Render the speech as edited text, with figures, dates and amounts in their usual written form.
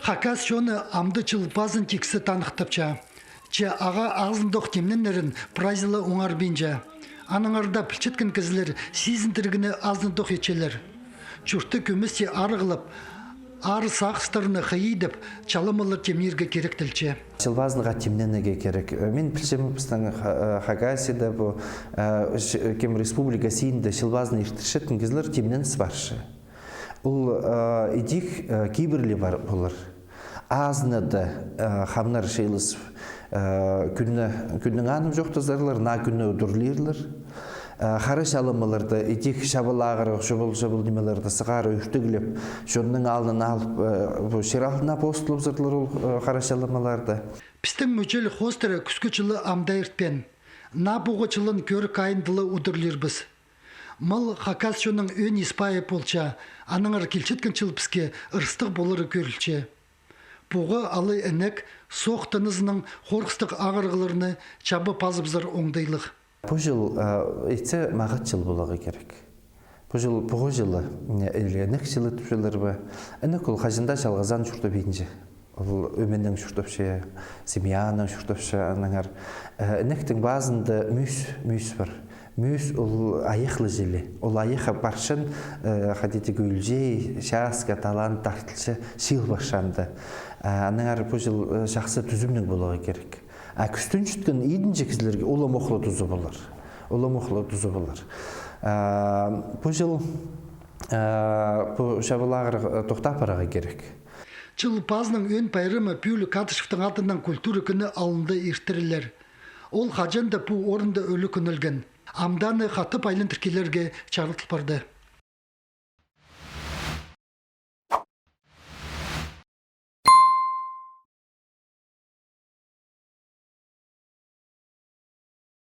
Хакас шоны амды чылпазын текісі танықтапча. Че аға ağzындық темненерін празилы оңар бенжа. Аныңарда пілчеткен кізілер сезіндіргіні азындық етчелер. Чүрті көмісте арығылып, ары сақыстарыны қайидып, чалымылыр темнерге керек тілче. Чылбазынға темненеге керек. Мен пілчем біздің Хагасида бұл кем республика сейінде чылбазын ертішетін кізілер темненсі баршы. Ол идик кейбірлі бар болыр. Азынады хамнар шейлісіп күннің аным жоқтызарлар, на күнні өдірлерлер. Қары шалымыларды, идик шабылағыры, шабыл немелерді сығары үштігіліп, жонның алынын алып, шералына постылып зырлар ол қары шалымыларды. Пістің мүчел хостыры күскічілі амдайыртпен, на бұғычылын көр кайындылы ұдырлер біз. Мал Хакас шоның өн испайы болча, аныңыр келчеткен чылпіске ырыстық болыры көрілче. Бұғы алы әнек соқтынызының қорқыстық ағырғыларыны чабы пазыбзыр оңдайлық. Бұл жыл етсе мағат жыл болығы керек. Бұл жылы әнек жылы түпшілер бі. Әнек ол қажында жалғазан жүрді бейінже. Ол өменнің жүрдіпше, семьяның жүрдіпше. Әнектің базында мүйс бар. Мүйс ол аяқлы желі. Ол аяқа баршын қадеті гөлжей, шасқа, талан, тартылшы, шил баршанды. Аныңар бұл жыл жақсы түзімнің болығы керек. Күстін жүткен үйдің жекізілерге олы мұқлы тұзы болар. Бұл жыл шабылағыр тоқтап араға керек. Чылпазның өн пайрымы Пюлі Катышевтың атынан культура күні алынды ертірілер. Ол қажанда бұл орында өлі күнілген. Амданы қатып айлын тіркелерге чарылтып барды.